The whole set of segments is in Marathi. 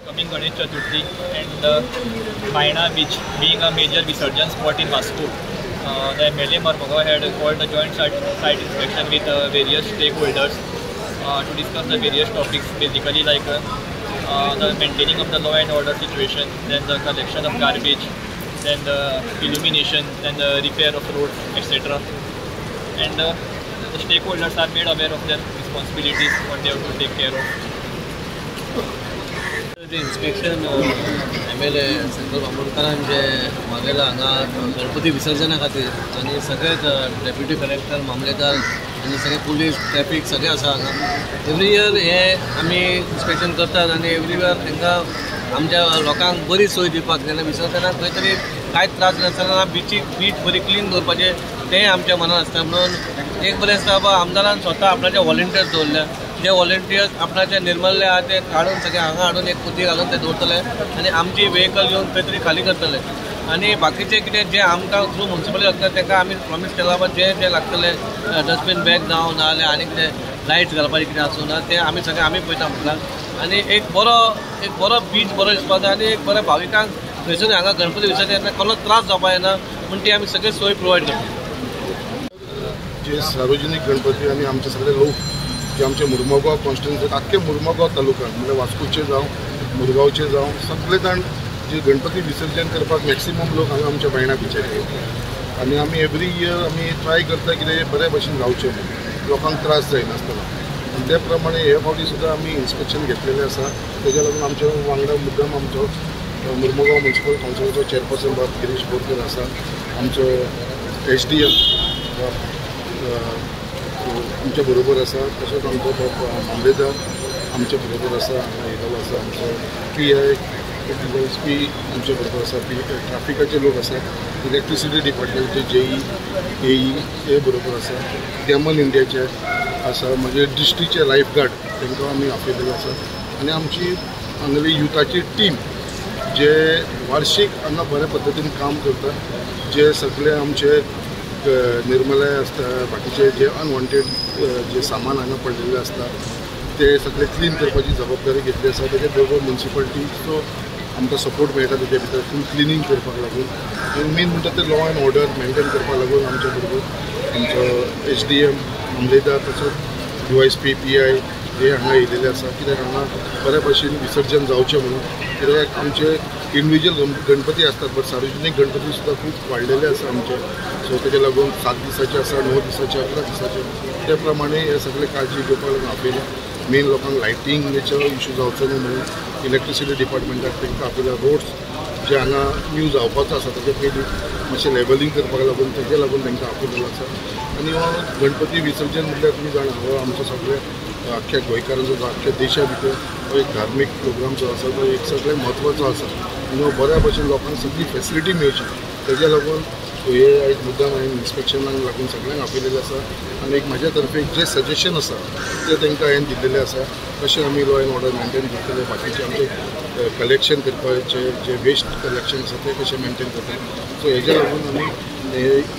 Coming Ganesh Chaturthi and Baina beach being a major Visarjan spot in Vasco, the MLA Marmugao had called a joint site inspection with various stakeholders to discuss the various topics, basically like the maintaining of the law and order situation, then the collection of garbage, then the illumination, then the repair of roads, etc. And the stakeholders are made aware of their responsibilities, what they have to take care of. The inspection MLA central आंबेडकरांचे मागेला हांगा गणपती विसर्जना खातीर आनी सगळे डेप्युटी कलेक्टर मामलेदार आनी सगळे पुलीस ट्रॅफिक सगळे आसा हांगा एवरी इयर हे आमी इन्स्पेक्शन करतात आनी एवरी इयर तांकां आमच्या लोकांक बरी सोय दिवपाक जेन्ना विसर्जनाक खंय तरी कांयच त्रास नासतना बीच बरी क्लीन दवरपाचें तें आमच्या मनान आसता म्हणून एक बरें आसता बाबा आमदारान स्वता आपणाचे व्हॉलंटियर्स दवरल्या जे व्हॉलंटियर्स आपणाचे निर्मल्ले आहा ते काडून सगळे हांगा हाडून एक पोती घालून ते दवरतले आनी आमची व्हेकल घेवन खंय तरी खाली करतले आनी बाकीचे कितें जे आमकां थ्रू म्युनिसिपालिटी लागता ताका आमी प्रॉमीस केला बाबा जे लागतले डस्टबीन बॅग जावं नाजाल्यार आनी कितें लायट्स घालपाचें कितें आसूं ना ते आमी सगळे आमी पळयता म्हटल्यार आनी एक बरो बीच बरो दिसपाक जाय आनी एक बऱ्या भाविकांक थंयसून हांगा गणपती विसर्जन येतना कसलो त्रास जावपा येना म्हण ती आमी सगळे सोय प्रोवायड करता. जे सार्वजनिक गणपती आनी आमचे सगळे लोक जे आमचे मुर्मगांव कॉन्स्टिट्युन्सीत आख्खे मुर्मगांव तालुक्यात म्हणजे वास्कोचे जावं मुरगांवचे जावं सगळे जाण जे गणपती विसर्जन करपाक मॅक्सिमम लोक हांगा आमच्या बायणा बिचार येतात आनी आमी एवरी इयर आमी ट्राय करता कितें बरे भशेन जावचें म्हणून लोकांक त्रास जायनासतना आनी ते प्रमाणे हे फावटी सुद्दां आमी इन्स्पेक्शन घेतलेलें आसा तेज्या लागून आमच्या वांगडा मुद्दम आमचो मुर्मगांव म्युनिसिपल कावन्सिलाचो चेअरपर्सन बाब गिरीश बोरकर आसा आमचो SDM आमच्या बरोबर आसा तशेंच आमचो मामलेदार आमच्या बरोबर आसा येयलो आसा आमचो PI SP आमच्या बरोबर आसा ट्राफिकाचे लोक आसात इलेक्ट्रिसिटी डिपार्टमेंटचे JE AE हे बरोबर आसा डेमन इंडियाचे आसा मागीर डिस्ट्रिक्टचे लायफगार्ड तांकां आमी आपयलेले आसा आनी आमची हांगली युथाची टीम जे वार्षिक हांगा बऱ्या पद्दतीन काम करता जे सगळे आमचे निर्मलाय आसता बाकीचे जे अनवॉन्टेड जे सामान हांगा पडलेले आसता ते सगळे क्लीन करपाची जबाबदारी घेतली आसा तेजे बरोबर म्युनिसिपालिटीचो आमकां सपोर्ट मेळटा तेजे भितर फूल क्लिनींग करपाक लागून आनी मेन म्हणटा ते लॉ एंड ऑर्डर मेंटेन करपाक लागून आमच्या बरोबर आमचो SDM मामलेदार तसोच USP PI हे हांगा येयलेले आसा कित्याक हांगा बऱ्या भशेन विसर्जन जावचें म्हणून कित्याक आमचे इंडिविज्युअल गणपती असतात बट सार्वजनिक गणपती सुद्दां खूब वाडलेले आसा आमचे सो तेजे लागून 7 दिसाचे आसा 9 दिसाचे 11 दिसाचे त्या प्रमाणे हे सगळे काळजी घेवपाक लागून आपयल्या मेन लोकांक लायटिंगेचो इशू जावचो न्हू म्हणून इलेक्ट्रिसिटी डिपार्टमेंटाक तांकां आपयल्या रोड्स जे हांगा न्यू जावपाचो आसा तेजे पयलीं मातशें लेवलिंग करपाक लागून तेजे लागून तांकां आपयलेलो आसा आनी हो गणपती विसर्जन म्हटल्यार तुमी जाणा हो आमचो सगळे अख्ख्या गोंयकारांचो अख्ख्या देशा भितर हो एक धार्मीक प्रोग्राम जो आसा तो एक सगळ्यात म्हत्वाचो आसा आनी हो बऱ्या भशेन लोकांक सगळी फॅसिलिटी मेळची तेज्या लागून हे आयज मुद्दाम हांवें इन्स्पेक्शनाक लागून सगळ्यांक आपयलेलें आसा आनी एक म्हाज्या तर्फे जे सजेशन आसा ते तांकां हांवें दिल्लेलें आसा कशें आमी लॉ एंड ऑर्डर मेंटेन करतले बाकीचे आमचे कलेक्शन करपाचे जे वेस्ट कलेक्शन आसा ते कशें मेंटेन करतले सो हेज्या लागून आमी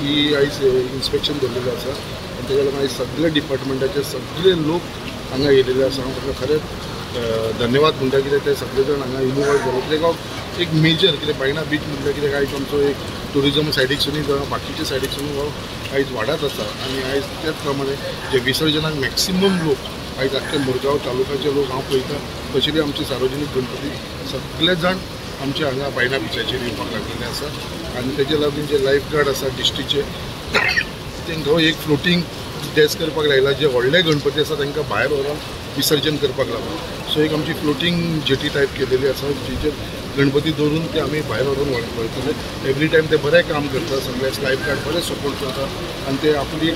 ही आयज इन्स्पेक्शन दवरलेलें आसा आनी तेज्या लागून आयज सगळे डिपार्टमेंटाचे सगळे लोक हांगा येयलेले आसा हांव ताका खरेंच धन्यवाद म्हणटा कित्याक ते सगळे जाण हांगा इनवॉल्व जाले कित्याक एक मेजर कितें बायणा बीच म्हटल्यार कित्याक आयज आमचो एक टुरिजम सायडीकसूनय जावं बाकीच्या सायडीकसून हो आयज वाडत आसा आनी आयज त्याच प्रमाणे जे विसर्जनाक मॅक्सिमम लोक आयज आख्खे मुरगांव तालुक्याचे लोक हांव पळयता तशेंच आमचे सार्वजनीक गणपती सगळे जाण आमचे हांगा बायणा बिचाचेर येवपाक लागलेले आसा आनी तेजे लागून जे लायफगार्ड आसा डिस्ट्रिक्टचे तांकां एक फ्लोटींग डेस्क करपाक लायला जे व्हडले गणपती आसा तांकां भायर व्हरून विसर्जन करपाक लागून सो एक आमची फ्लोटींग जेटी टायप केलेली आसा जेचेर गणपती दवरून ते आमी भायर व्हरून वयतले एवरी टायम ते बरें काम करता सगळे लायफगार्ड बरें सपोर्ट करता आनी ते आपली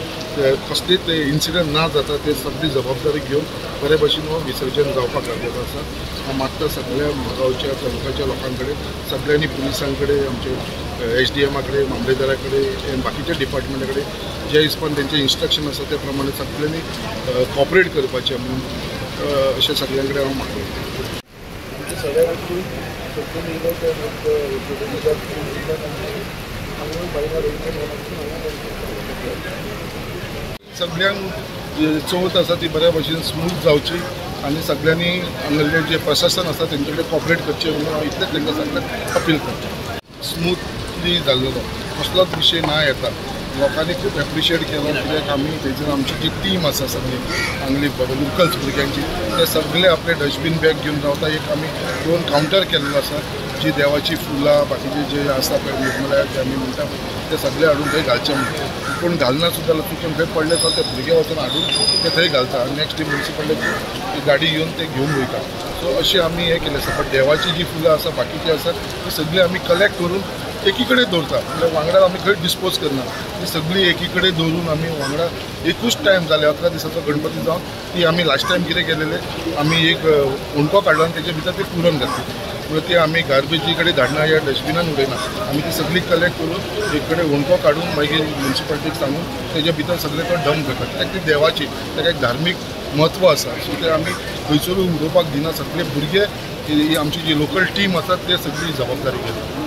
कसलीच इन्सिडंट ना जाता ते सगळी जबाबदारी घेवन बरे भशेन हो विसर्जन जावपाक लागलेलो आसा हांव मागता सगळ्या गांवच्या तालुक्याच्या लोकां कडेन सगळ्यांनी पुलिसां कडेन आमचे SDM कडेन मामलेदारा कडेन बाकीच्या डिपार्टमेंटा कडेन जे हिसपान तेंचे इन्स्ट्रक्शन आसा त्या प्रमाणे सगळ्यांनी कॉपरेट करपाचें म्हणून अशें सगळ्यां कडेन हांव मागता सगळ्यांक चवथ आसा ती बऱ्या भशेन स्मूथ जावची आणि सगळ्यांनी हांगले जे प्रशासन आसा तेंचे कडेन कॉपरेट करचे म्हणून इतलेंच तांकां सगळ्यांक अपील करता. स्मूथली जाल्लो कसलोच विशय ना येता. लोकांनी खूब एप्रिशिएट केलो कित्याक आमी थंयसर आमची जी टीम आसा सगळी हांगली लोकल्स भुरग्यांची ते सगळे आपले डस्टबीन बॅग घेवन रावता. एक आमी 2 कावंटर केल्लो आसा जी देवाची फुलां बाकीचे जे आसा पळय निर्मला जे आमी म्हणटा ते सगळे हाडून थंय घालचे म्हणटा. कोण घालना सुद्दां चुकून खंय पडले तर ते भुरगे वचून हाडून ते थंय घालता आनी नेक्स्ट डे म्युनिसिपालिटी गाडी येवन ते घेवन वयता. सो अशें आमी हें केलें आसा. बट देवाची जी फुलां आसा बाकीची आसा ती सगळी आमी कलेक्ट करून एकीकडे दवरता. म्हणजे वांगडा आमी खंय डिस्पोज करना. ती सगळी एकीकडे दवरून आमी वांगडा एकूच टायम जाले 11 दिसाचो गणपती जावन ती आमी लास्ट टायम कितें केलेले आमी एक उणको काडलो आनी तेजे भितर ते पुरण घातली. म्हणजे ती आमी गार्बेजी कडेन धाडना या डस्टबिनान उडयना. आमी ती सगळी कलेक्ट करून एक कडेन उणको काडून मागीर म्युनिसिपालिटीक सांगून तेजे भितर सगळे तो डंप करतात. कित्याक ती देवाची ताका एक धार्मीक म्हत्व आसा. सो ते आमी खंयसरूय उडोवपाक दिना. सगळे भुरगे ही आमची जी लोकल टीम आसा ते सगळी जबाबदारी घेतात.